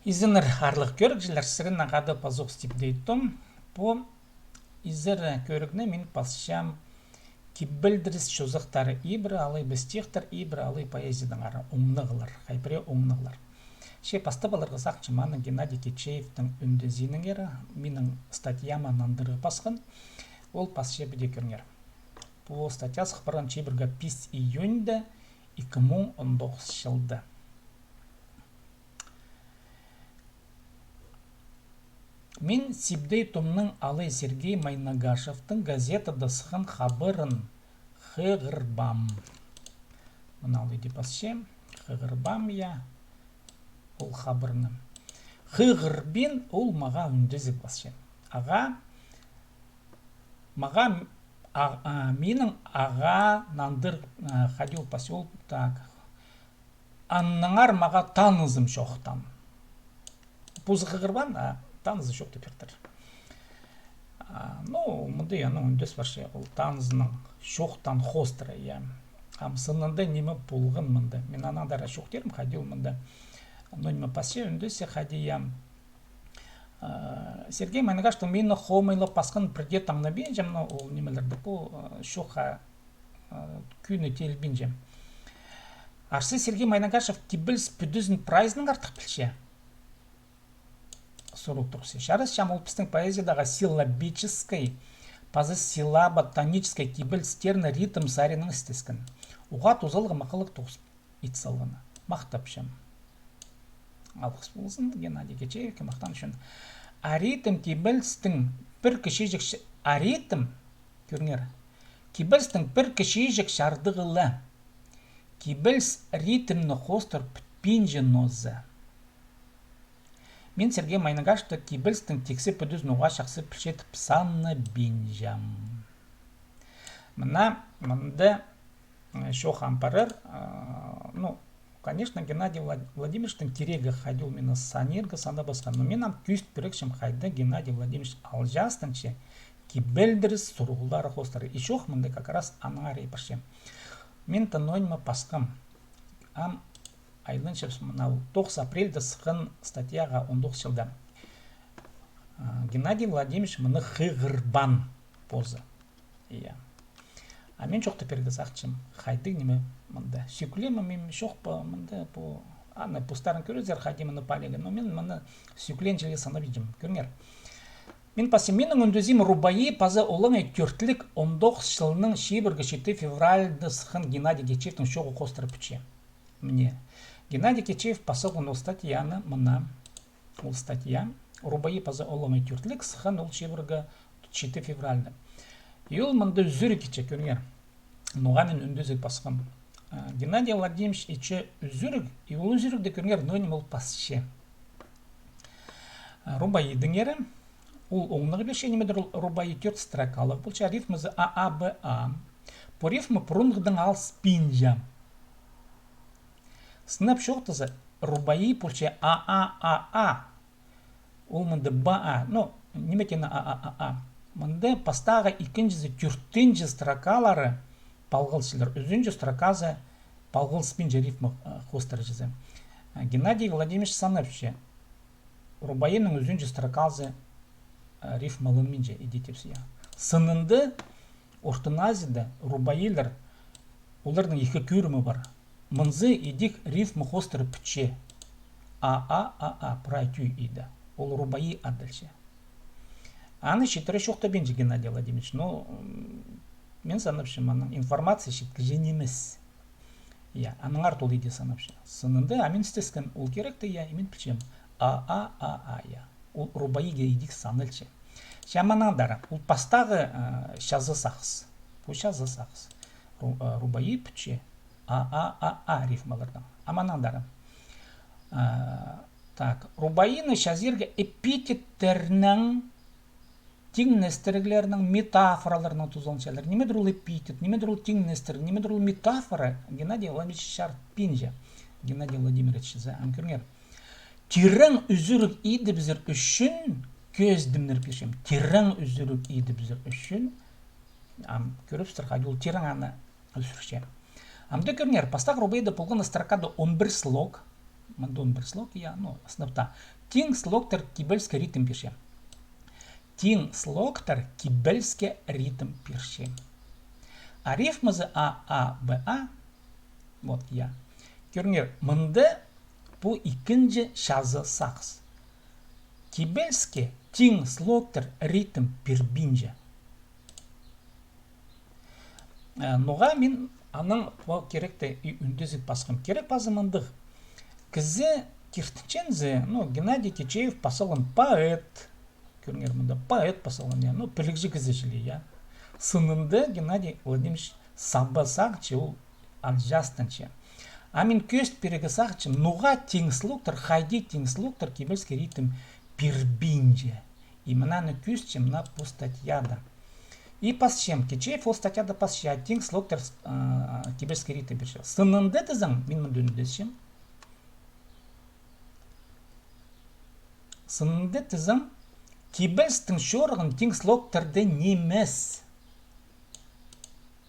Изенер арлық көрік жылар сырын ағады пазоқ стиптейтім. По изер көрігіне мен пасшам кибілдіріс шозықтары ибрі алай бістектір ибрі алай поэзиядан ары оңнығылар, хайпіре оңнығылар. Ше пасты балырғы сақчыманы Геннадий Кечеевтің үндізінің ері, менің статьяма нандыры пасқын, ол пасше біде көріңер. По статья сықпарған чебіргі 5 июньді 2019 жылды. Мен Сибдей Томның Алай Сергей Майнагашевтың газетада сықын хабырын хығырбам. Мұны алай деп асше, хығырбам я, ол хабырны. Хығырбен ол маға үндізіп асше. Менің аға нандыр ходил посел так. Анныңар маға танызым шоқтан. Пузы хығырбан, танызы жоқ деп бердір. Мұнды үндес баршы, ол танызының шоқтан хостыры. Сынында немі болғын мұнды. Мен анадара шоқ дерім, ходил мұнды. Немі пасе үндесе ходия. Сергей Майнагашевтың мені хомайлы пасқын бірге таңнабен жем, ол немелерді бұл шоқа күйіні телбен жем. Арсы Сергей Майнагашев кибілс бүдізін прайзының артық білше. Шарыс шам ол пістің поэзиядағы силлабической, пазы силлабо-тонической кибілстерні ритм сарының істескін. Уға тозалғы мақылық тоғыс итсалғыны. Мақтап шам. Алғыс болсын, Геннадий Кечеев мақтан үшін. Аритм кибілстің бір кішежік аритм, көріңер, кибілстің бір кішежік шардығылы. Кибілс ритмні қостыр пүтпенжі нозы. Мен Сергей Майнагашевты кибілстің тексе пөдіз нуға шақсы пішетіп санны бенжам. Мұнды шоқ ампарыр, конечно, Геннадий Владимировичтің керегі ходил мені санергі санда басқан. Но мен күйіст бірікшім қайды Геннадий Владимирович алжастыңше кибілдіріс сұрғылдары қостары. И шоқ мұнды как раз аңар епіршем. Мен тәнойма пасқым. Айлын шепс 9 апрельді сықын статьяға 19 жылда. Геннадий Владимирович мұны хығырбан позы. Мен жоқты перді сақчым. Қайды неме мұнда. Сүйкілемі мен шоқ па мұнда. Пустарын көрізер қайды мұны палегі. Но мен мұны сүйкілен желе санап едім. Көріңер. Мен пасы менің үндізім Рубайи пазы олың өттіртілік 19 жылының шебіргі 7 февральді сықын Геннадий Кечеевтің шоғы қостырып үше. Мне. Геннадий Кечеев пасылғын ол статьяны мұна. Ол статья. Рубайи пазы олың өттіртілік сықын ол шебіргі 7 февральді. И ол мұнды үзірі кетче көріңер. Нұғанын үндізік пасқым. Геннадий Владимирович ече үзірік. И ол үзірікді көріңер нөнім ол пасше. Рубайидың ері. Ол оңнығы беше немедір Рубайи 4 строкалық. Бұл ча рифмызы А-А-Б-А. По рифмы пұрынғыдың ал спинжа. Сынап шоқтызы Рубайи бұл ча А-А-А-А. Ол мұнды Ба-А. Немекені А-А-А-А. Мұнды пастаға 2-ці 4-ці строкалары палғылшылар. 3-ці строказы палғылспинжа рифмы қостары жазы. Геннадий Владимирович санапшы. Рубайиның 3-ці строказы рифмалын менже едетепсі. Сынынды ортыназида Рубайилар олардың 2 көрімі бар. Мұнзы едік рифмы қостары пүтше. А-А-А-А прайтүй еді. Ол Рубайи адылшы. Аны шетірі шоқта бенже Геннадий Владимирович. Мен санапшым, аның информация шеткіжен емес. Аның артол еді санапшы. Сынынды амин істескен ол керекті, мен пүтшем. А-А-А-А. Ол Рубайиге едік санылшы. Шаманандары, ол пастағы шазы сақыз. Бұл шазы сақыз. Рубайи пүтше. А-А-А-А рифмалардан. Аманандары. Рубайины шазерге эпитеттерінің теңнестіріглерінің метафораларының тұзылыншалар. Немедір ол эпитет, немедір ол теңнестір, немедір ол метафора. Геннадий Владимирович шарт пенже. Геннадий Владимирович көріңер. Тирің үзірік еді бізір үшін көздімдер пешем. Тирің үзірік еді бізір үшін көріпстір қайды ол тирің аны үзірше. Амды көріңер, пастақ Рубайида болған строкада 11 слог. Мандон бір слог, я, ну, сыныпта. Тин слогтар кибельске ритм пишем. Тин слогтар кибельске ритм пишем. А рифмазы А, Б, А, вот я. Көріңер, мынды бұл икінжі шазы сақыз. Кибельске тин слогтар ритм пирбинже. Ноға мен аның бұл керекті үндізік басқым. Керек базымындық. Кізі кертінчензі, ну, Геннадий Кичеев пасылын поэт. Көріңер, мұнда поэт пасылын, я, ну, пілікжі кізі жылы, я. Сынынды Геннадий Владимирович сабасақчы, ол алжастынчы. А мен көст перегі сақчы, нуға теңслуктар, хайди теңслуктар кибельский ритм пирбинже. И мынаны көстчі, мына по статьяда. И пасчем, Кичеев ол статьяда пасча, теңслуктар кибельский ритм пирше. Сынынды тізім, мен мұнды үндесім. Сынынды тізім, кибельстің шорығын теңслуктарды немес.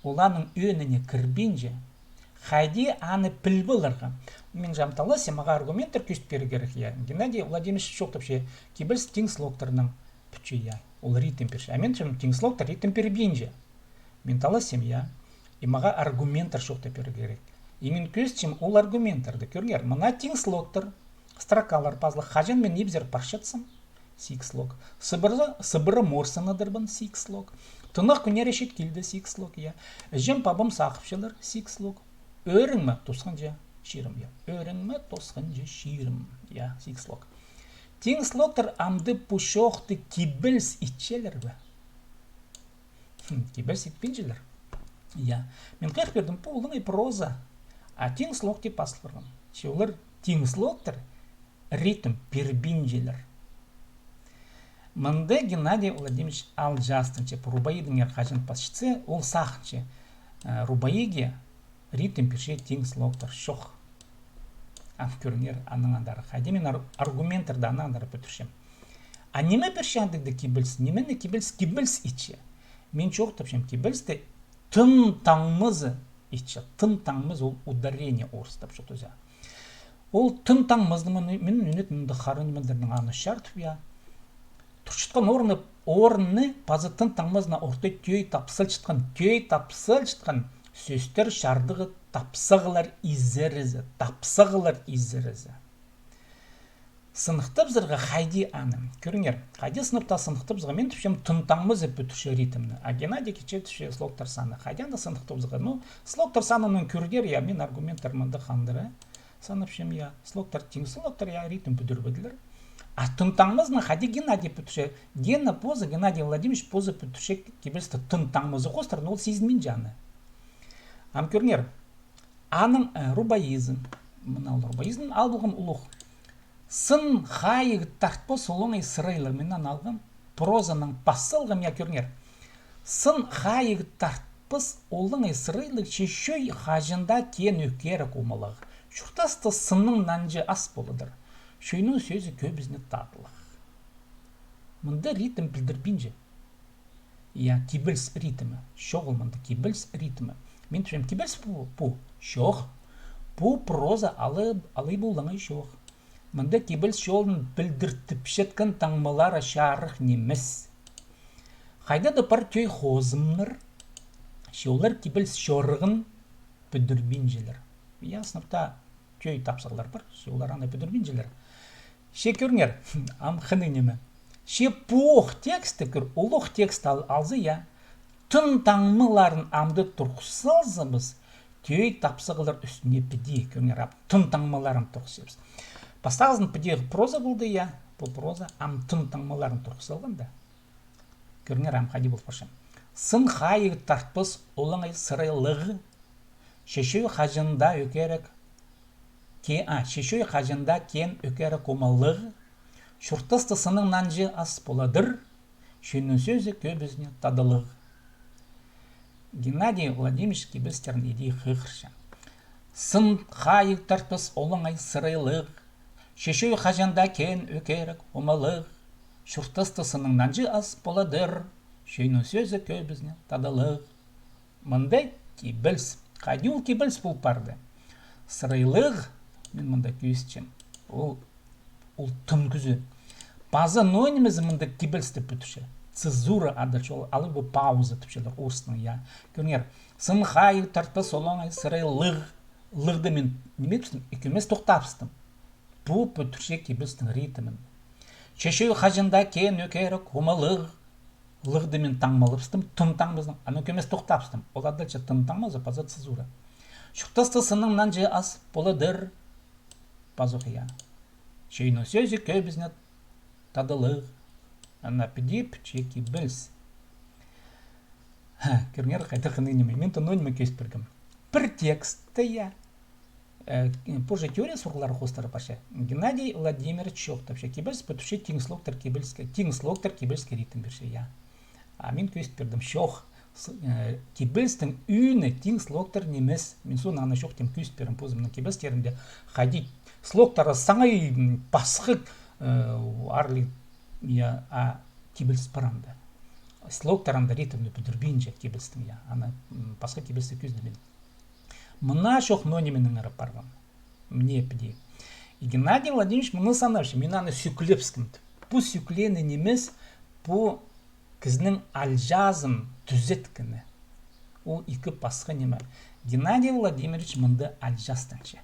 Оланың өніне кірбинже. Хайди аны піл болырға. Мен жамталы семаға аргументтер көст бері керек, я. Геннадий Владимирович шоқтапшы, кибельс теңслуктарының пүчі, я. Ол ритм пирше. А мен теңслуктар ритм пирбинже. Мен талы сем, я. И маға аргументтер шоқтап бері керек. И мен көстчім ол аргументтарды көргер. Мына теңслуктар строкалар пазлы хажан мен ебзер паршатсым, сикслог. Сыбыры морсынадырбын, сикслог. Тынық күнер ешет келді, сикслог, я. Жем пабым сақыпшылар, сикслог. Өріңмі тосқынжа ширым, я. Өріңмі тосқынжа ширым, я, сикслог. Теңслогтар амды пушоқты кибельс итчелер бі. Кибельс итпенжелер. Я. Мен қиқ бердім, бұл олың проза. А теңслог деп асылырғым. Шеулер теңслогтар ритм пирбинжелер. Мынды Геннадий Владимирович алжастынчы, рубаидың ерқажын пасшыцы, ол сақынчы. Рубаиге ритм пирше теңслогтар шоқ. Көріңер аның андары. Хайде мен аргументерді аның андары пөтіршем. А неме піршандықты кибельс? Немені кибельс иче? Мен чоқ тапшем кибельсті тын таңмызы иче. Тын таңмыз ол ударение орыстап шоқтызя. Ол тын таңмызды мен үнет мұнды қарынымындырның аны шартып я. Тұршытқан орны пазы тын таңмызына орты төй тапсыл чытқан сөстер шардығы тапсығылар изерізі. Сынықтып зырға хайди аным. Көріңер, хайди сыныпта сынықтып зырға мен түпшем тұнтаңмыз өп бүтіші ритмні. А Геннадий Кичеев түпше слогтар саны. Хайдянда сынықтып зырға. Ну, слогтар санының көргер, я, мен аргументтар мұнды қандыры. Саныпшем, я, слогтар тің слогтар, я, ритм бүдір бүділер. А тұнтаңмызны хайди Геннадий бүтіші. Гена позы, Геннадий Владимирович позы бүтіші кебелісті тұнтаңмызы қостыр, ол сезмен жаны. Ам көріңер, аның рубаизм, мұнал рубаизм албылғым ұлық. Сын хайығы тартпы солоңай сырайлар менен алғым, прозаның пасылғым я көріңер. Сын хайығы тартпыс олыңай сырайлар шешөй хажында кен өкері комалығы. Шұртасты сынның нанжы ас болыдыр. Шөйнің сөзі көбізіне татылық. Мұнды ритм білдірбінже. Я кибельс ритмі. Шоғыл мұнды кибельс ритмі. Мен түшем кибельс бұл шоқ. Бұл проза алый болыңай шоқ. Мұнда кибельс шоғын білдіртіп шеткен таңмалары шарық немес. Қайда да пар төй хозымныр. Шоғылар кибельс шорығын бүдірбінжелер. Я сыныпта төй тапсығылар бар. Шоғылар аңда бүдірбінжелер. Ше көріңер, ам қыны неме. Ше пуық тексті көр, ұлық текст алзы я. Тын таңмыларын амды тұрқсалзымыз, төй тапсығылар үстіне піде, көріңер, тын таңмыларын тұрқсалзымыз. Пастағызын підегі проза болды, я, бұл проза, ам тын таңмыларын тұрқсалғанда. Көріңер, ам қади болып баршам. Сын хайығы тартпыз олыңай сырайлығы, шешөй қажында өкерек, шешөй қажында кен өкерек омалығы, шұртысты сының нанжы ас боладыр, шөнің сөзі көбізіне тадылығы. Геннадий Владимирович кибельстерін едей қиқырша. Сын қайық тартпыс олыңай сырайлық, шешөй қажанда кен өкерік омалық, шұртысты сының нанжы ас боладыр, шөнің сөзі көбізіне тадылық. Мындай кибельс, қайди ол кибельс бұл барды. Сырайлық, мен мында көстім. Ол түнкүзү. База нойнымыз мында кибельсті бүтіші. Цезура адачол, алы бұл пауза түпшелер орысының, я. Көрінер, сын хай тартпа солоңай сырай лығды мен неме түстім, екемес тоқтапстым. Бұл бүтіші кибельстің ритмін. Чешеу хажында кен өкері кома лығды мен таңмалыпстым, тұм таңмыздың, аны екемес тоқтапстым. Ол адача тұм таңмазы, база цезура. Шықтасты сыныңнан же ас боладыр, базуқы, я. Шейно сөзі көбізіне тадылық, ана підеп, чеки білс. Көрінер қайта қыныңнеме, мен тонониме көз біргім. Бір текстті, я. Позже теория сұрғылары қостары паша. Геннадий Владимирович Шоқтап, кибельс бүтіші теңслоктар кибельске ритм берші, я. А мен көз бірдім, шоқ. Кибельстің үйіні теңслоктар немес. Мен соны ана шоқ тем көз бірім позымның кибельстерінде қайди слоктары саңай басқық арлы я кибельс парамды. Слоктарында ритмді бүдірбейінже кибельстің, я. Ана басқа кибельсті көзді мен. Мына шоқ нонименің әрі парвам. Мне піде. И Геннадий Владимирович мұны санавшы. Мен аны сүйкілепскімді. Бұл сүйкілені немес, бұл кізнің алжазын түзеткіні. Ол екі басқа неме. Геннадий Владимирович мұнды алжастыншы.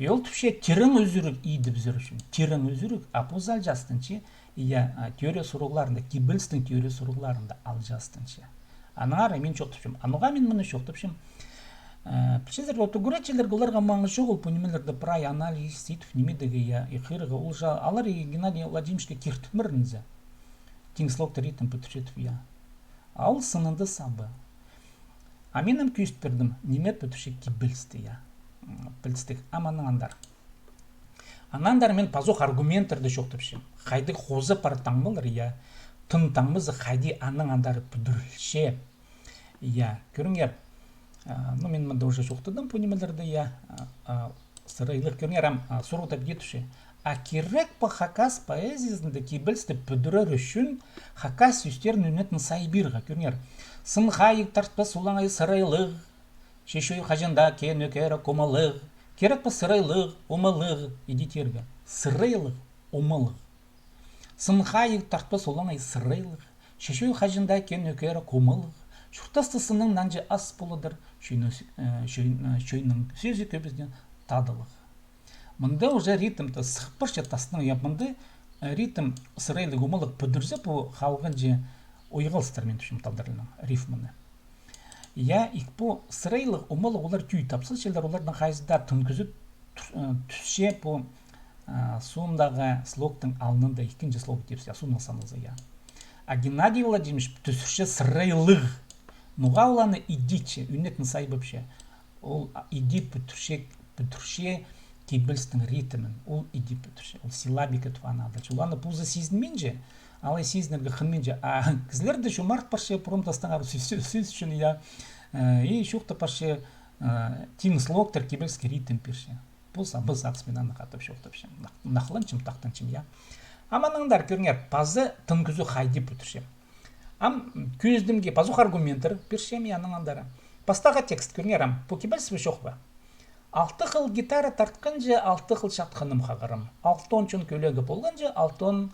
Ол түпше терің өзірік үйді бізір үшін. Терің өзірік, апоз алжастыншы. Я теория сұрғыларында, кибельстің теория сұрғыларында алжастыншы. Анағар мен жоқ түпшім. Ануға мен мұны жоқ түпшім. Пішезер, отугурачелер оларға маңы жоқ, ол пөнемелерді прай анализ сейтіп немедігі я иқырығы. Ол жа, алар Геннадий Владимировичке кертімірінізі. Теңслоктар ритм пөтішетіп я. Ал сынынды сабы. А менім көйіст бердім, неме пөтіші кибельсті я. Білістік, аманың андар. Анандар мен пазоқ аргументерді жоқ түпшім. Қайды қозы пар таңмылыр я. Тын таңмызы қайды аның андары бүдірілше. Я, көріңер. Ну, мен мұнда уже жоқтыдым пөнемелерді я. Сырайлық көріңер, сұрғытап детуші. А керек па хакас поэзиясында кибельсті бүдірір үшін хакас үстерін үнетін сайбирға көріңер. Сын қайық тартпа солаңай сырайлық. Шешой қажында кен өкері комалығы. Керек па сырайлық, омалығы, едетергі. Сырайлық, омалығы. Сын қайық тартпа солаңай сырайлық. Шешой қажында кен өкері комалығы. Шұртасты сының нанжы ас болыдыр. Шөйнің сөзі көбізден тадылығы. Мұнда уже ритмді сықпыршы тасының япынды ритм сырайлық, омалығы бүдірзі бұл қалған же ойғалыстармен түшім талдарының рифмыны. Я икпо сырайлық, омалық олар түй тапсыз шелдер, олардың қайыздар түнкізі түсше по суымдағы слоктың алынында екінші слог депсе, суымның санылзы, я. А Геннадий Владимирович түсірше сырайлық. Нұға оланы идиче, үнетін сай бөпше. Ол иди бүтірше кибельстің ритмін. Ол иди бүтірше. Ол силабика туаны алдачы. Оланы бұлзы сезінмен же, алай сезінерге қынмен же. А кізлерді шо март парше промтастың ару сөз үшін, я. И шоқты парше тин слоктар кибельский ритм перше. Бұлса біз ақсмен аны қатып шоқтыпше. Нақыланчым, тақтанчым, я. Аманыңдар көріңер, пазы тыңкізу қайды бүтірше. Ам көздімге пазух аргументер першем яның андары. Пастаға текст көріңер, по кибельсі шоқ ба. 6 қыл гитара тартқан же 6 қыл шатқыным қағырым. 6 чын көлегі болған же 6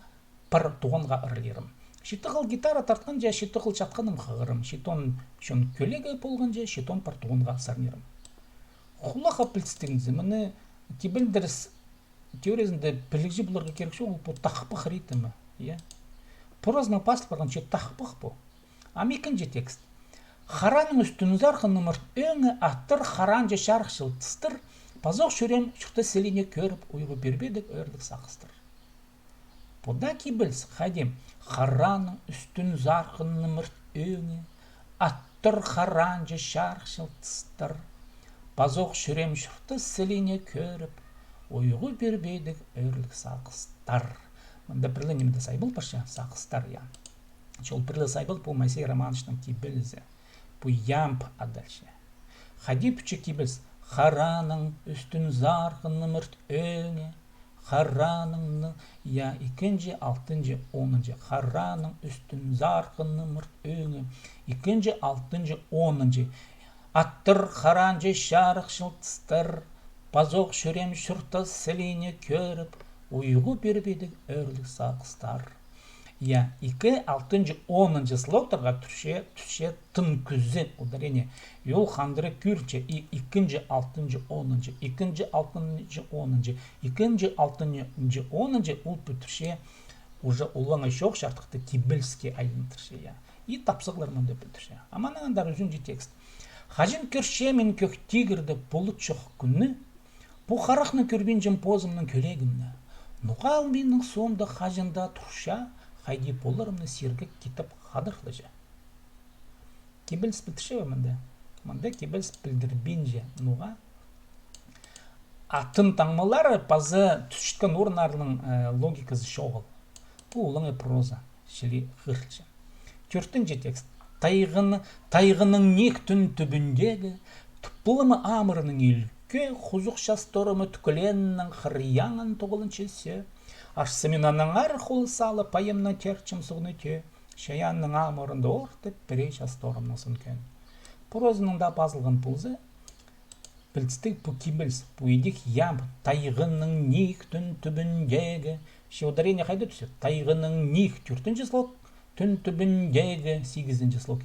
пар туғанға ұрлерім. 7 қыл гитара тартқан же 7 қыл шатқыным қағырым. 7 чын көлегі болған же 7 пар туғанға сарнерім. Құлаға білістігіңізі, мұны кибельдеріс теориясында білікжі бұларға керек шоқ, ол бұл тақпық ритмі. Порозның пасыл барған че тақпық бұл. Амекінже текст. Хараның үстін зарқын нұмырт өңі аттыр харан же шарқ жылтыстыр. Пазоқ шөрем шықты селіне көріп, ойғы бербедік өрлік сақыстыр. Бұда кибілс, қадем. Хараның үстін зарқын нұмырт өңі аттыр харан же шарқ жылтыстыр. Пазоқ шөрем шықты селіне көріп, ойғы бербедік өрлік сақыстыр. Мұнда бірлі немді сайбыл парша сақыстар, я. Чол бірлі сайбыл бұл Майсей Романовичның кибілізі. Бұл ямп адальше. Хади пүчі кибіліз. Хараның үстін зарқыны мұрт өңе. Хараның, я, 2-ci, 6-ci, 10-ci. Хараның үстін зарқыны мұрт өңе. 2-ci, 6-ci, 10-ci. Аттыр харан же шарық жылтыстыр. Базоқ шөрем шұрта сіліне көріп, ұйғы бербедік өрлік сақыстар. Я 2, 6, 10 слоктарға түше тын күзі ударение. Йол хандыры күрче 2, 6, 10, 2, 6, 10, 2, 6, 10 ол бүтірше уже улаңа шоқ шартықты кибельский айынтырше. И тапсықлар мұнды бүтірше. Аманағандар үзінді текст. Хажын көрше мен көк тигірді бұлыт шоқ күнні, бұл қарақны көрбен жым позымның көлегімні. Нұғал менің соңды хажында тұрша, хайди боларымны сергек кетіп қадырлы жа. Кибельс бүтірше өмінді. Мұнда кибельс білдірбен же. Нұға атын таңмалары пазы түшіткен орынарының логикасы шоғыл. Бұл ұлыңы проза, шілі ғырлы. 4-ші текст. Тайғының нек түн түбіндегі, тұппылымы амырының үлкі, құзық шасторымы түкіленнің қырияңын тоғылыншесі, ашсыминаның арқылы салы пайымна терчім сұғны те, шаянның амырында ортып бірей шасторымның сүнкен. Прозының да базылған пұлзы, білістік бұл кибельс, бұл едік ям, тайғының нек түн түбіндегі, ударение қайды түседі? Тайғының нек 4-ші слог, түн түбіндегі 8-ші слог.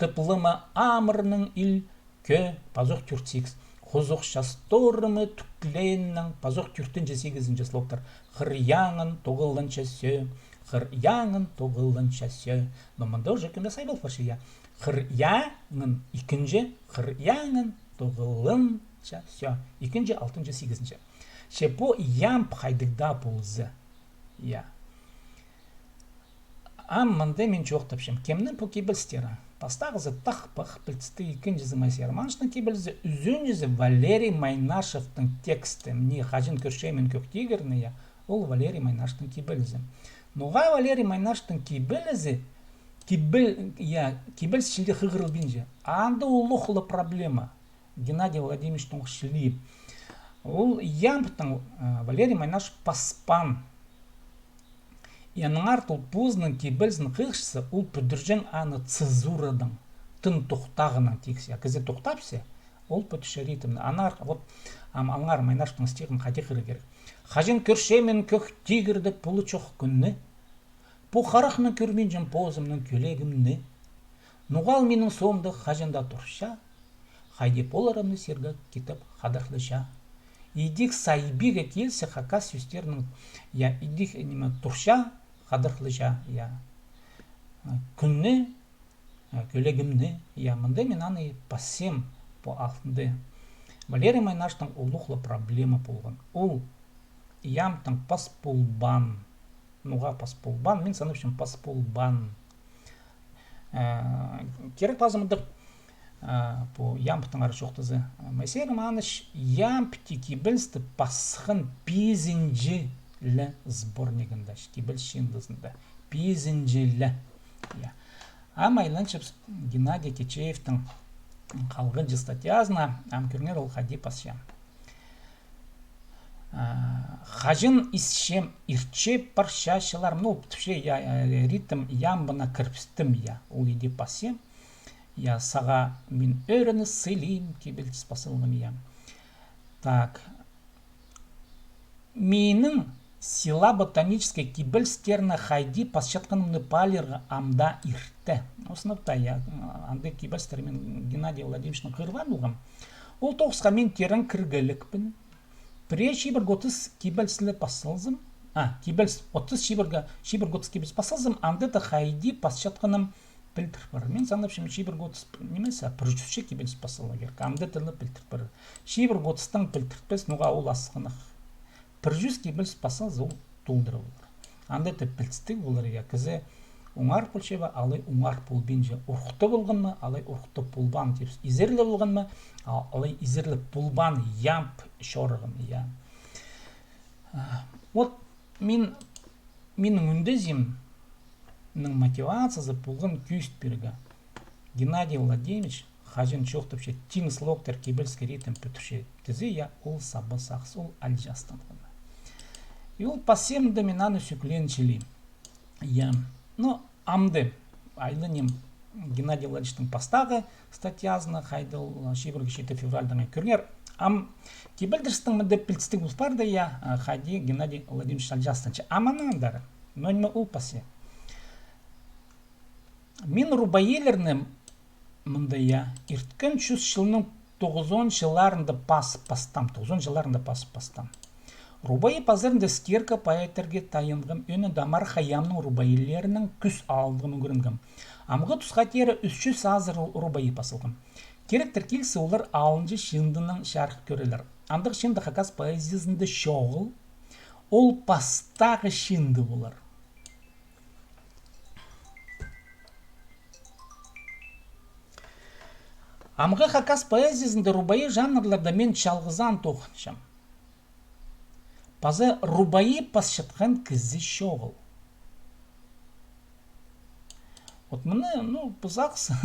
Тыплымы амырның үлкі, пазоқ 4-8. Құзық шасторымы түкленнің, пазоқ 4-8 слогтар. Қыряңын тоғылыншасы, қыряңын тоғылыншасы. Мұнда уже кімді сайбыл фаршы, я. Қыряңын 2-ші, қыряңын тоғылыншасы. 2-ші, 6-ші, 8-ші. Шепо ямп қайдықда болзы. Я. Амманды мен жоқ тапшым. Кемнің по кибельстері? Пастағызы тақпық білісті 2-ші зымайсер. Маншының кибельзі үзінжізі Валерий Майнашевтың тексті. Мне хажын көршемен көктегірні, ол Валерий Майнашевтың кибельзі. Ноға Валерий Майнашевтың кибельзі, кибельз шілді қығырыл бенже. Анда олықлы проблема. Геннадий Владимировичтың шілі. Ол ямптың Валерий Майнашев паспан. Яның артыл бұзның кибельзін қиқшысы ол бүдіржен аны цезурадан, тын тоқтағынан тексе. Кізе тоқтапсе, ол бүтіші ритмді. Аңар Майнаштың стиғын қате қыры керек. Хажын көршемен көк тигірді пұлы чоқ күнні, бұ қарақны көрмен жын позымның көлегімні, нұғал менің соңды хажында тұрша, хайде боларымны сергек кетіп қадырлыша. Идік сайбиге келсе хақа сөстерінің, идік тұрша, қадырлыша, күнні, көлегімні, мұнда мен аны пасем по алтынды. Валерий Майнаштың ұлықлы проблема болған. Ол ямтың паспулбан, нұға паспулбан, мен саныпшым паспулбан. Керек базымыдық по ямптың ары шоқтызы. Мәсерім аныш ямпти кибельсті пасқын пизінжілі сборнигында, кибельс шендізінде. Пизінжілі. Амайланшып Геннадий Кечеевтің қалғынжы статьязына амкөрнер ол хади пасшам. Хажын исшем ирчеп паршашылар, түпше ритм ямбына кірпістім, ол еде пасем. Саға мен өріні сылим, кебелтіс басылғым. Так. Менің сила ботанической кибельстерна хайди пасчатканымны палерға амда иртті. Осыныпта, аңды кибельстермен Геннадий Владимировичның қырған болғам. Ол тоғысқа мен терін кіргілікпін. Пре шибір готыз кибельсілі пасылзым. Кибельс 30 шибір готыз кибельс пасылзым. Аңды хайди пасчатканым пілтір бар. Мен санапшым шибір готыз немесе, пұржүші кибельс пасылы керек. Аңды тілі пілтір бар. Шибір готыстың пілтірпес нұға ол асқынық. Пұржүш кибельс пасылзы ол тұлдыры болар. Аңды тілі пілтістік болар. Кізі оңар пұлшева, алай оңар пұл бенже. Ұрқыты болған ма, алай ұрқыты пұлбан. Изерлі болған ма, алай изерлі пұлбан ямп шорығын. Вот менің үндезім мотивациясы болған күйіст бергі. Геннадий Владимирович хажын чоқтыпше тин слоктар кибельский ритм пөтірше тізе, ол сабы сақсы, ол әлжастан. И ол пасемді мен аны сүкленшілі. Но амды айлынем Геннадий Владимировичтың пастағы статьязына хайдыл 26 февральдан көрнер. Кибелдерстің міндеп білістік ұспарды я хайди Геннадий Владимирович алжастынчы. Аманандар, но не ұлпасы. Мен рубаелернім мында я ирткен 300 жылының 90 жыларында пастам. Рубайы пазарында скерка поэтерге тайынғым өні дамар хаямның рубаелерінің күс алдығым көрінгім. Амғы тұсқа тері 300 азыр рубайы пасылғым. Керектір келсі олар алынжы шындының шарқы көрелер. Андық шынды хакас поэзиясында шоғыл, ол пастағы шынды болар. Амғы хакас поэзиясында рубайы жанрларда мен чалғызан тоқыншам. Пазы рубайы пасшытқан кізі шоғыл. Вот мұны, бұзақсы,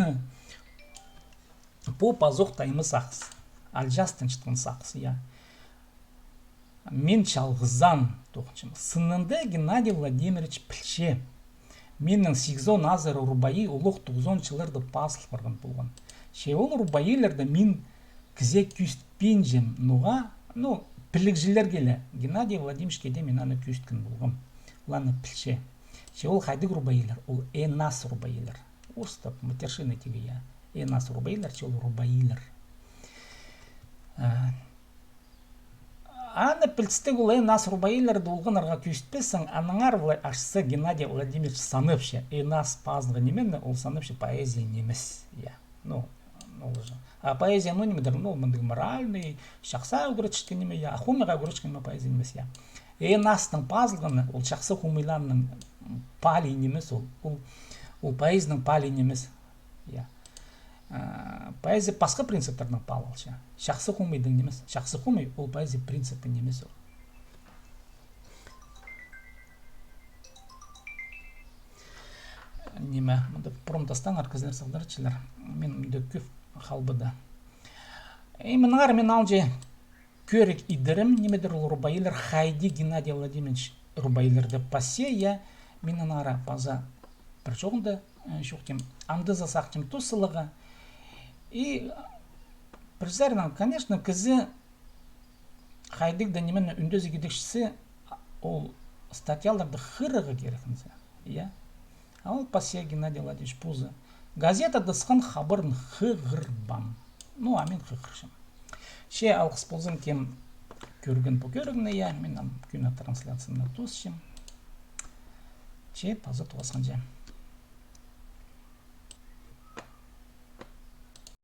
бұл пазоқ таймы сақсы, алжастын шытқын сақсы, я. Мен чалғызан тоқыншам. Сынында Геннадий Владимирович пілше. Менің 8 азыр рубайы ұлық 90 жыларды пасыл барған болған. Ол рубайыларды мен кізе күстпен жем, нұға, пілікжілер келі. Геннадий Владимирович кеде мен аны күсткен болғым. Ланы пілше. Ол хайдық рубайылар, ол энас рубайылар. Остап, матершины теге я. Энас рубайылар, ол рубайылар. Аны пілстік ол энас рубайыларды олғынарға күстпесің, аныңар ашсы Геннадий Владимирович саныпшы. Энас пазынғы неменне, ол саныпшы поэзия немес. А поэзия немедір, мындығы моральный, шақса өгіречкі неме, ахумеға өгіречкі неме поэзия немес. Энастың пазылғыны, ол шақсы хумиланның пали немес, ол поэзияның пали немес. Поэзия басқа принциптердің палы. Шақсы хумейдің немес. Шақсы хумей, ол поэзия принципі немес. Неме, мұнда промтастан арқызлер сағдарычылар. Мен мүнде көп қалбыда. Мұнағар мен алжы көрік идірім, немедір ол рубайылар хайди Геннадий Владимирович рубайыларды пасе, я мен анара паза бір жоғында шоқтем, аңды засақтем тосылыға. И призарынан, конечно, кізі хайдик да немен үндезі кедекшісі ол статьяларды хырығы керекінзі. Ал пасе Геннадий Владимирович пузы. Газета дысқан хабырын хығырбам. Амен хығыршым. Ше алғыс болзым кем көрген по көрігіне я, мен күні трансляцияны тосшым. Ше пазы туасқан жем.